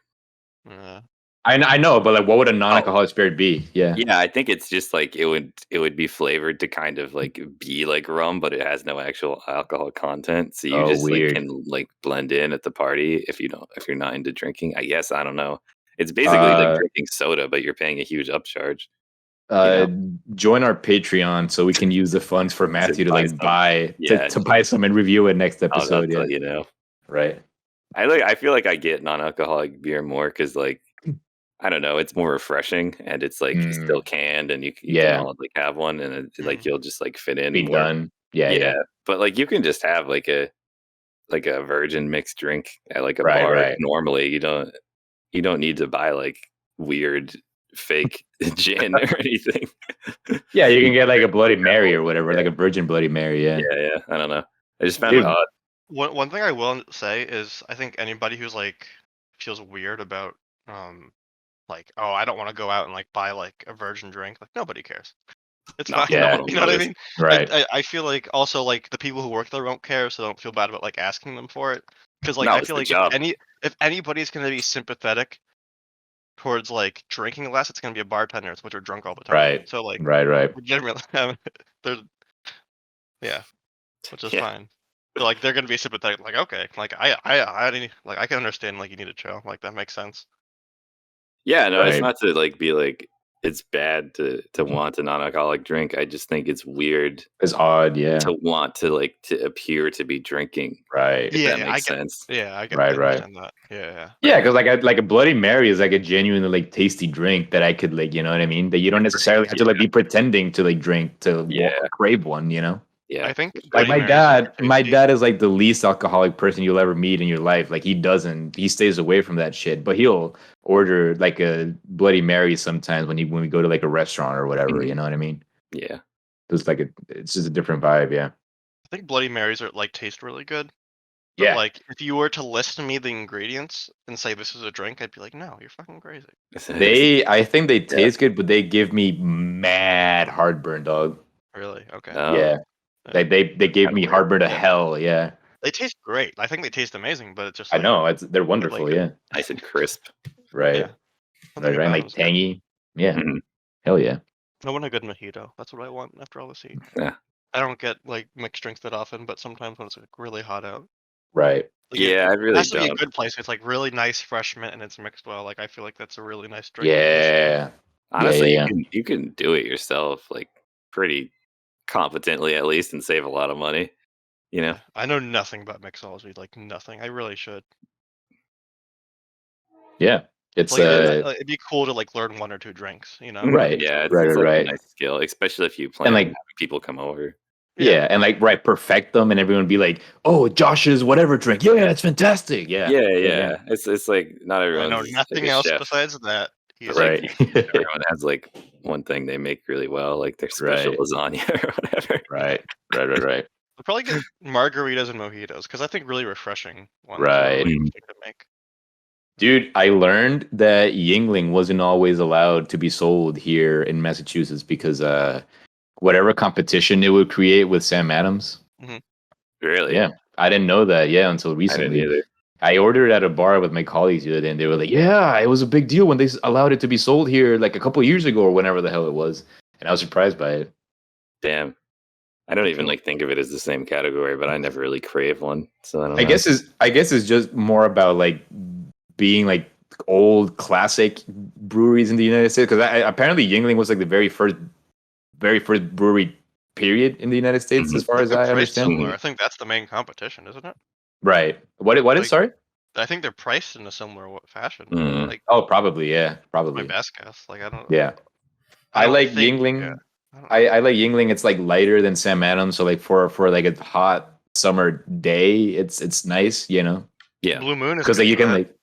I know, but like, what would a non-alcoholic spirit be? Yeah. Yeah, I think it's just like it would be flavored to kind of like be like rum, but it has no actual alcohol content. So you just like can like blend in at the party if you're not into drinking. I guess I don't know. It's basically like drinking soda, but you're paying a huge upcharge. Join our Patreon so we can use the funds for Matthew to like buy some and review it next episode. Yeah, you know, right. I feel like I get non-alcoholic beer more because like I don't know, it's more refreshing and it's like still canned and you can all like have one and like you'll just like fit in. Be more. Done. Yeah. But like you can just have like a virgin mixed drink at like a bar. Right. Normally you don't need to buy like weird fake gin or anything. Yeah, you can get like a Bloody Mary or whatever, like a virgin Bloody Mary. Yeah. I don't know. I just found it odd. One thing I will say is I think anybody who's like feels weird about like, oh, I don't want to go out and like buy like a virgin drink. Like nobody cares. It's fine. Yeah, you know what I mean? Right. I feel like also like the people who work there won't care, so don't feel bad about like asking them for it. Because like I feel like if anybody's gonna be sympathetic towards like drinking less, it's gonna be a bartender, which are drunk all the time. Right. So like right. Generally, which is fine. So like they're gonna be sympathetic. Like okay, like I can understand like you need to chill. Like that makes sense. Yeah, no, it's not to like be like it's bad to want a non-alcoholic drink. I just think it's weird. It's odd, to want to like to appear to be drinking. Right. If that makes sense. Yeah, I can understand that. Yeah. Yeah, because like a Bloody Mary is like a genuinely like tasty drink that I could like, you know what I mean? That you don't necessarily have to like be pretending to like drink to crave one, you know? Yeah, I think like my dad is like the least alcoholic person you'll ever meet in your life. Like he stays away from that shit, but he'll order like a Bloody Mary sometimes when we go to like a restaurant or whatever. You know what I mean? Yeah, it's just a different vibe. Yeah, I think Bloody Marys are like taste really good. But, yeah, like if you were to list me the ingredients and say this is a drink, I'd be like, no, you're fucking crazy. I think they taste good, but they give me mad heartburn, dog. Really? Okay. Yeah. They gave me heartburn to hell. Yeah. They taste great. I think they taste amazing, but it's just. Like, I know they're wonderful. Like, nice and crisp. Right. Yeah. Right. Like tangy. Good. Yeah. Mm-hmm. Hell yeah. I want a good mojito. That's what I want after all this heat. Yeah. I don't get like mixed drinks that often, but sometimes when it's like really hot out. Right. Like, I really don't. It has to be a good place. It's like really nice fresh mint and it's mixed well. Like I feel like that's a really nice drink. Yeah. Honestly, you can do it yourself, like pretty competently at least, and save a lot of money. You know, I know nothing about mixology, like nothing. I really should. Yeah, it's like, it'd be cool to like learn one or two drinks, you know? Right. Yeah, it's right. Like a nice skill, especially if you plan on having people come over. Yeah, and like perfect them, and everyone be like, "Oh, Josh's whatever drink, yeah, it's fantastic." Yeah. It's like not everyone. I know nothing else besides that. Right. Like, everyone has like one thing they make really well, like their special lasagna or whatever. Right. We'll probably get margaritas and mojitos because I think really refreshing ones. Right. Really to make. Dude, I learned that Yuengling wasn't always allowed to be sold here in Massachusetts because whatever competition it would create with Sam Adams. Mm-hmm. Really? Yeah, I didn't know that. Yeah, until recently. I didn't either. I ordered it at a bar with my colleagues the other day, and they were like, "Yeah, it was a big deal when they allowed it to be sold here, like a couple of years ago or whenever the hell it was." And I was surprised by it. Damn, I don't even like think of it as the same category, but I never really crave one, so I don't know. I guess it's just more about like being like old classic breweries in the United States because apparently Yuengling was like the very first brewery period in the United States, as far as I understand. I think that's the main competition, isn't it? Right. What is sorry? I think they're priced in a similar fashion. Like, probably, yeah, probably. My best guess. Like, I don't. Yeah, I like Yuengling. Yeah. I like Yuengling. It's like lighter than Sam Adams, so like for like a hot summer day, it's nice, you know. Yeah, Blue Moon is because like you can like.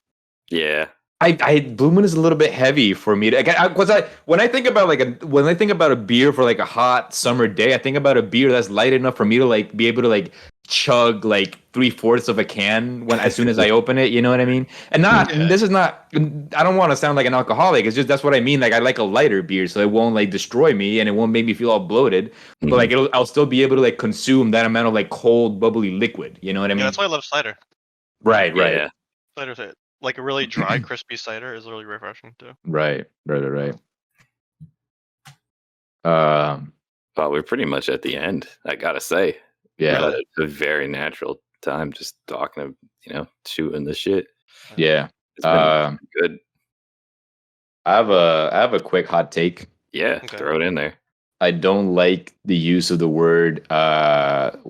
Yeah, Blue Moon is a little bit heavy for me. When I think about a beer for like a hot summer day, I think about a beer that's light enough for me to like be able to like chug like 3/4 of a can as soon as I open it. You know what I mean? And this is not. I don't want to sound like an alcoholic. It's just that's what I mean. Like I like a lighter beer, so it won't like destroy me and it won't make me feel all bloated. But like I'll still be able to like consume that amount of like cold bubbly liquid. You know what I mean? That's why I love cider. Right. Yeah. Cider's it. Like a really dry, crispy cider is really refreshing too. Right. Well, we're pretty much at the end. I gotta say, yeah, it's a very natural time just talking, shooting the shit. Yeah, it's been good. I have a quick hot take. Yeah, okay. Throw it in there. I don't like the use of the word not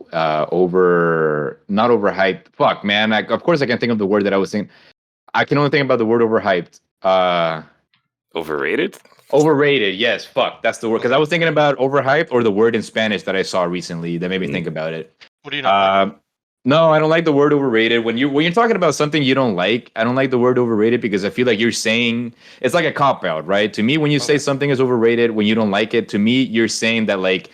overhyped. Fuck, man. Of course, I can think of the word that I was thinking. I can only think about the word overhyped. Overrated? Overrated, yes. Fuck, that's the word. Because I was thinking about overhyped or the word in Spanish that I saw recently that made me think about it. What do you not like? No, I don't like the word overrated. When you're talking about something you don't like, I don't like the word overrated because I feel like you're saying it's like a cop out, right? To me, when you say something is overrated, when you don't like it, to me, you're saying that like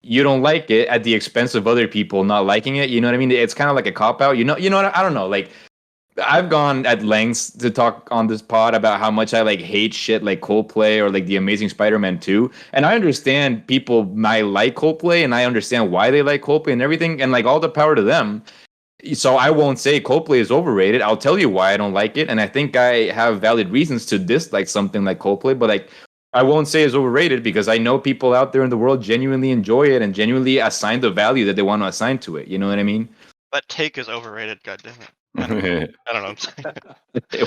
you don't like it at the expense of other people not liking it. You know what I mean? It's kind of like a cop out. You know what? I don't know. Like I've gone at lengths to talk on this pod about how much I like hate shit like Coldplay or like the Amazing Spider-Man 2. And I understand people might like Coldplay and I understand why they like Coldplay and everything. And like all the power to them. So I won't say Coldplay is overrated. I'll tell you why I don't like it. And I think I have valid reasons to dislike something like Coldplay, but like I won't say it's overrated because I know people out there in the world genuinely enjoy it and genuinely assign the value that they want to assign to it. You know what I mean? That take is overrated, goddammit. I don't know what I'm saying.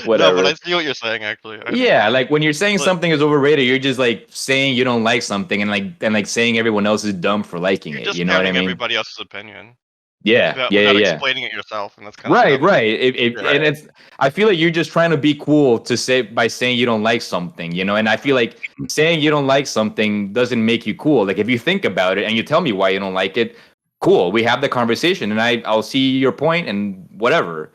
Whatever. No, but I see what you're saying actually. Yeah, like when you're saying something is overrated, you're just like saying you don't like something and like saying everyone else is dumb for liking it. You know what I mean? Everybody else's opinion. Yeah, without explaining it yourself, and that's kind of right. And it's I feel like you're just trying to be cool to say by saying you don't like something, you know. And I feel like saying you don't like something doesn't make you cool. Like if you think about it and you tell me why you don't like it, cool. We have the conversation, and I'll see your point and whatever.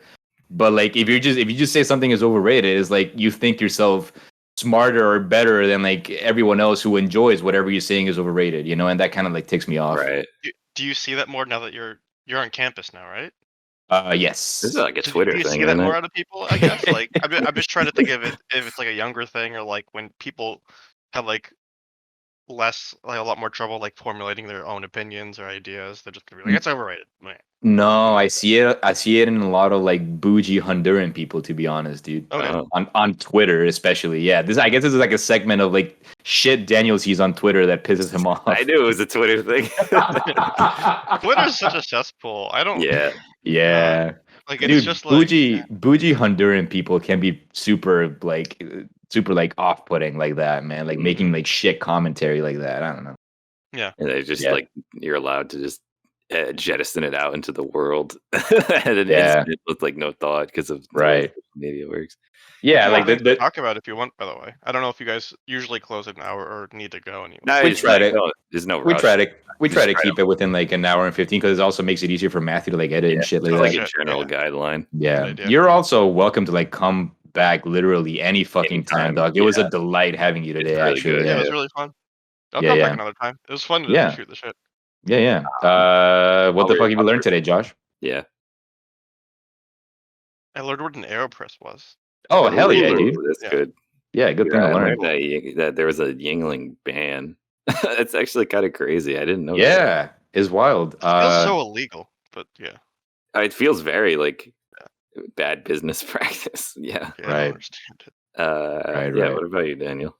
But like if you just say something is overrated, it's like you think yourself smarter or better than like everyone else who enjoys whatever you're saying is overrated, you know. And that kind of like ticks me off. Right. Do you see that more now that you're on campus now, right? Yes. This is like a Twitter thing. Do you see that more out of people? I guess. Like, I'm just trying to think of it if it's like a younger thing or like when people have like a lot more trouble like formulating their own opinions or ideas. They're just gonna be like, it's overrated. Man. No, I see it. I see it in a lot of like bougie Honduran people, to be honest, dude. Okay. On Twitter, especially. Yeah, I guess this is like a segment of like shit Daniel sees on Twitter that pisses him off. I knew it was a Twitter thing. Twitter's such a cesspool. I don't. Yeah. Like dude, it's just bougie Honduran people can be super like off-putting like that, man. Like making like shit commentary like that. I don't know. Yeah. And they just like you're allowed to just jettison it out into the world and then with like no thought because of the way media works. Yeah, like the talk about it if you want. By the way, I don't know if you guys usually close at an hour or need to go anymore. No, we try to. There's no rush. We try to keep it within like an hour and 15 because it also makes it easier for Matthew to like edit and shit like that. Like a general guideline. Yeah, you're also welcome to like come back literally any fucking time, dog. It was a delight having you today. Really actually, good. Yeah, it was really fun. I'll come back another time. It was fun to shoot the shit. Yeah. What the fuck have you learned today, Josh? Yeah. I learned what an AeroPress was. Oh, hell yeah, dude. That's good. Yeah, good thing to learn. That there was a Yingling ban. It's actually kind of crazy. I didn't know that. Yeah, it's wild. It feels so illegal, but yeah. It feels very like bad business practice. Yeah. I don't understand it. Right. What about you, Daniel?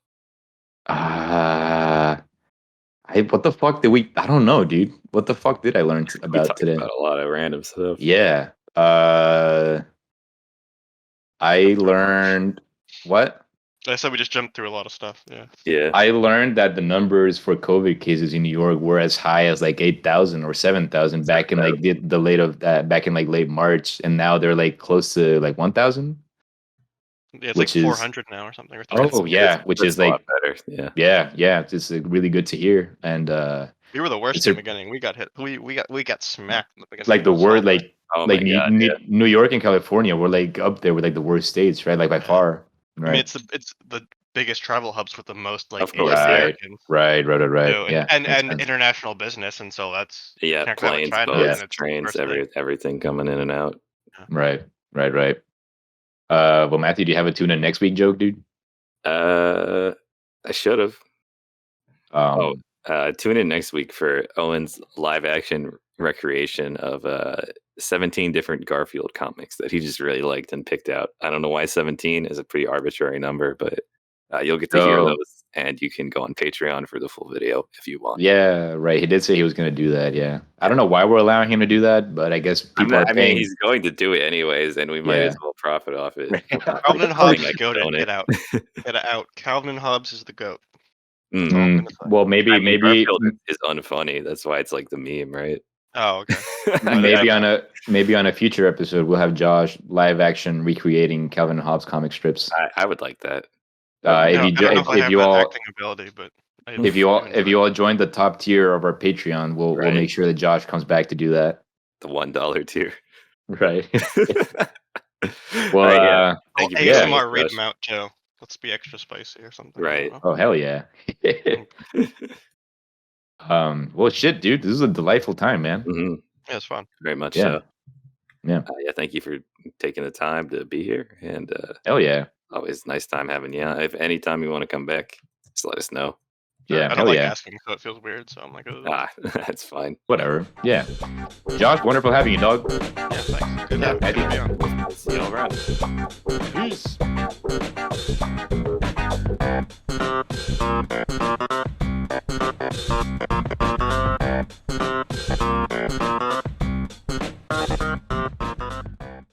What the fuck did we? I don't know, dude. What the fuck did I learn about today? About a lot of random stuff. Yeah. I learned what? I said we just jumped through a lot of stuff. Yeah. I learned that the numbers for COVID cases in New York were as high as like 8,000 or 7,000 back in like the late of that back in like late March, and now they're like close to like 1,000. Yeah, it's like 400 now or something. Which is like better. Yeah. It's just really good to hear. And we were the worst in the beginning. We got hit. We got smacked. Like the word like New York and California were like up there with like the worst states, right? Like by far. Right. I mean, it's the biggest travel hubs with the most like Asian Americans. Right. Yeah, and international business, and so that's planes, China, boats, trains, everything coming in and out. Right. Well, Matthew, do you have a tune in next week joke, dude? I should have. Tune in next week for Owen's live action recreation of 17 different Garfield comics that he just really liked and picked out. I don't know why 17 is a pretty arbitrary number, but you'll get to hear those, and you can go on Patreon for the full video if you want. Yeah, right. He did say he was going to do that. Yeah, I don't know why we're allowing him to do that, but I guess people are paying. I mean, he's going to do it anyways, and we might as well profit off it. Calvin and Hobbes is goat. Get out. Get out. Calvin and Hobbes is the goat. Well, maybe Garfield is unfunny. That's why it's like the meme, right? Oh, okay. maybe on a future episode we'll have Josh live action recreating Calvin and Hobbes comic strips. I would like that. If you all acting ability, but if you all join the top tier of our Patreon, we'll make sure that Josh comes back to do that. The $1 tier, right? Well, thank you. ASMR read them out, Joe. Let's be extra spicy or something. Right. Oh, hell yeah. Well, shit, dude. This is a delightful time, man. Mm-hmm. Yeah, it's fun. Very much so. Yeah. Thank you for taking the time to be here. And hell yeah. Always nice time having you. If anytime you want to come back, just let us know. Yeah. I don't like asking, so it feels weird. So I'm like, that's fine. Whatever. Yeah. Josh, wonderful having you, dog. Yeah, thanks. Good to have you. See you all around. Peace.